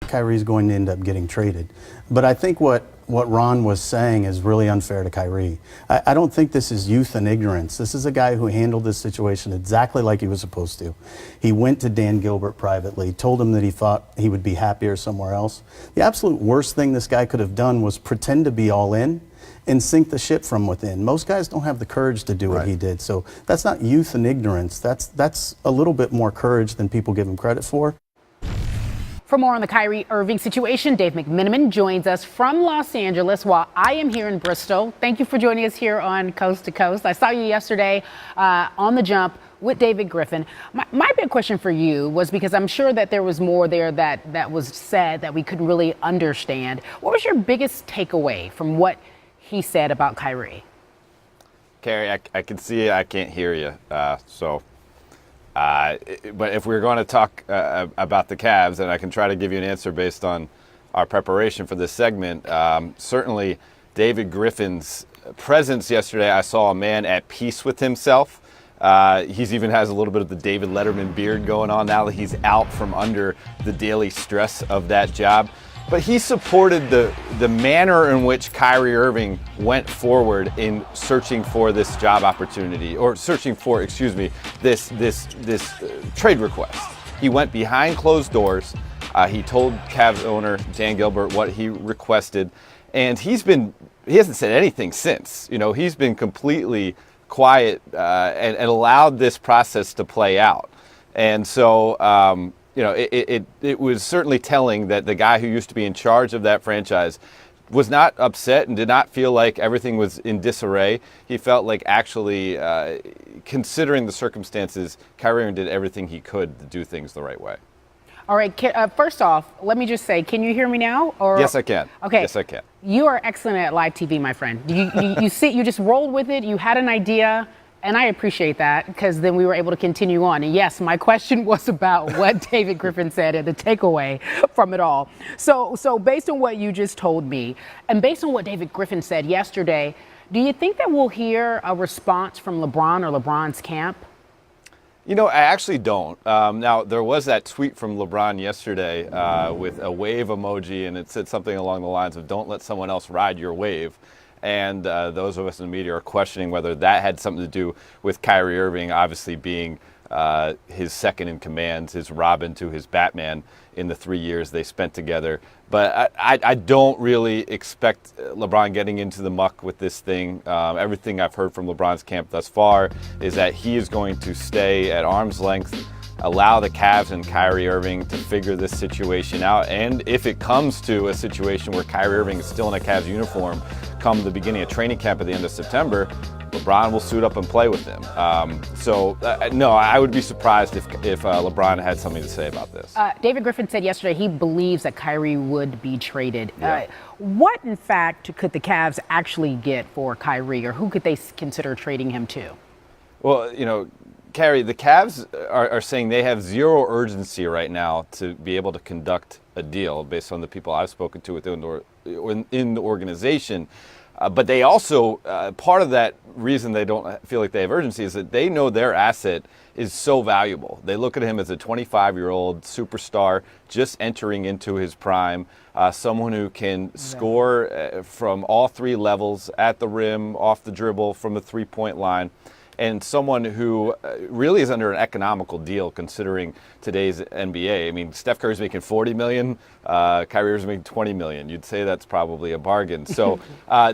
Kyrie's going to end up getting traded. But I think what Ron was saying is really unfair to Kyrie. I don't think this is youth and ignorance. This is a guy who handled this situation exactly like he was supposed to. He went to Dan Gilbert privately, told him that he thought he would be happier somewhere else. The absolute worst thing this guy could have done was pretend to be all in and sink the ship from within. Most guys don't have the courage to do what he did. So that's not youth and ignorance. That's a little bit more courage than people give him credit for. For more on the Kyrie Irving situation, Dave McMenamin joins us from Los Angeles while I am here in Bristol. Thank you for joining us here on Coast to Coast. I saw you yesterday on the jump with David Griffin. My big question for you was, because I'm sure that there was more there that was said that we couldn't really understand. What was your biggest takeaway from what he said about Kyrie? Carrie, I can see you. I can't hear you. But if we're going to talk about the Cavs, and I can try to give you an answer based on our preparation for this segment, certainly David Griffin's presence yesterday, I saw a man at peace with himself. He's even has a little bit of the David Letterman beard going on now that he's out from under the daily stress of that job. But he supported the manner in which Kyrie Irving went forward in searching for this job opportunity, or searching for, this trade request. He went behind closed doors. He told Cavs owner Dan Gilbert what he requested, and he hasn't said anything since. You know, he's been completely quiet and allowed this process to play out. And so, it was certainly telling that the guy who used to be in charge of that franchise was not upset and did not feel like everything was in disarray. He felt like actually, considering the circumstances, Kyrie Irving did everything he could to do things the right way. All right. First off, let me just say, can you hear me now? Or? Yes, I can. Okay. Yes, I can. You are excellent at live TV, my friend. You just rolled with it. You had an idea. And I appreciate that, because then we were able to continue on. And yes, my question was about what David Griffin said and the takeaway from it all. So based on what you just told me, and based on what David Griffin said yesterday, do you think that we'll hear a response from LeBron or LeBron's camp? You know, I actually don't. Now, there was that tweet from LeBron yesterday with a wave emoji, and it said something along the lines of, "Don't let someone else ride your wave." And those of us in the media are questioning whether that had something to do with Kyrie Irving obviously being his second in command, his Robin to his Batman in the 3 years they spent together. But I don't really expect LeBron getting into the muck with this thing. Everything I've heard from LeBron's camp thus far is that he is going to stay at arm's length, allow the Cavs and Kyrie Irving to figure this situation out. And if it comes to a situation where Kyrie Irving is still in a Cavs uniform come the beginning of training camp at the end of September, LeBron will suit up and play with him. No, I would be surprised if LeBron had something to say about this. David Griffin said yesterday he believes that Kyrie would be traded. Yeah. What, in fact, could the Cavs actually get for Kyrie, or who could they consider trading him to? Well, Carrie, the Cavs are saying they have zero urgency right now to be able to conduct a deal based on the people I've spoken to in the organization. But they also, part of that reason they don't feel like they have urgency is that they know their asset is so valuable. They look at him as a 25-year-old superstar just entering into his prime, someone who can score from all three levels, at the rim, off the dribble, from the three-point line, and someone who really is under an economical deal considering today's NBA. I mean, Steph Curry's making $40 million, Kyrie Irving's making $20 million. You'd say that's probably a bargain. So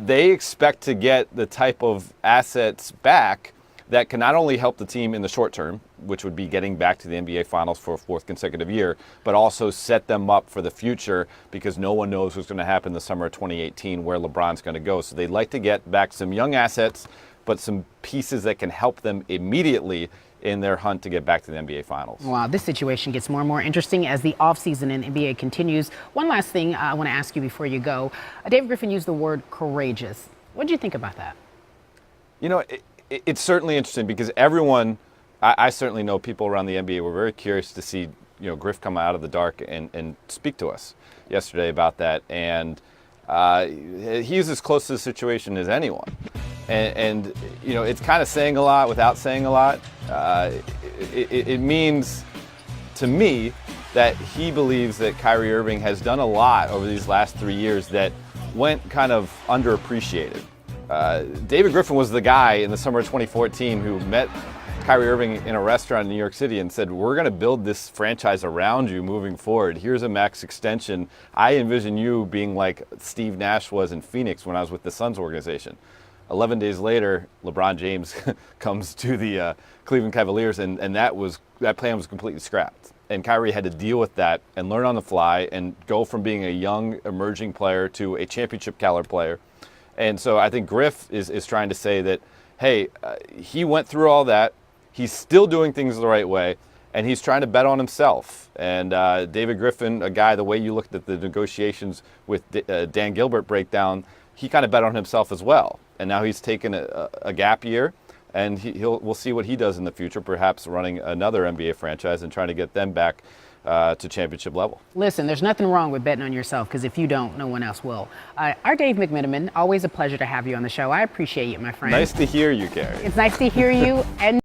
they expect to get the type of assets back that can not only help the team in the short term, which would be getting back to the NBA Finals for a fourth consecutive year, but also set them up for the future, because no one knows what's going to happen in the summer of 2018, where LeBron's going to go. So they'd like to get back some young assets, but some pieces that can help them immediately in their hunt to get back to the NBA Finals. Wow, this situation gets more and more interesting as the offseason in NBA continues. One last thing I want to ask you before you go. David Griffin used the word courageous. What did you think about that? It's certainly interesting, because everyone, I certainly know people around the NBA were very curious to see, Griff come out of the dark and speak to us yesterday about that. And he's as close to the situation as anyone. And it's kind of saying a lot without saying a lot. It means to me that he believes that Kyrie Irving has done a lot over these last 3 years that went kind of underappreciated. David Griffin was the guy in the summer of 2014 who met Kyrie Irving in a restaurant in New York City and said, we're going to build this franchise around you moving forward. Here's a max extension. I envision you being like Steve Nash was in Phoenix when I was with the Suns organization. 11 days later, LeBron James comes to the Cleveland Cavaliers, and that plan was completely scrapped. And Kyrie had to deal with that and learn on the fly and go from being a young, emerging player to a championship caliber player. And so I think Griff is trying to say that, hey, he went through all that. He's still doing things the right way, and he's trying to bet on himself. And David Griffin, a guy, the way you looked at the negotiations with Dan Gilbert breakdown, he kind of bet on himself as well. And now he's taken a gap year, and we'll see what he does in the future, perhaps running another NBA franchise and trying to get them back to championship level. Listen, there's nothing wrong with betting on yourself, because if you don't, no one else will. Our Dave McMenamin, always a pleasure to have you on the show. I appreciate you, my friend. Nice to hear you, Gary. It's nice to hear you. And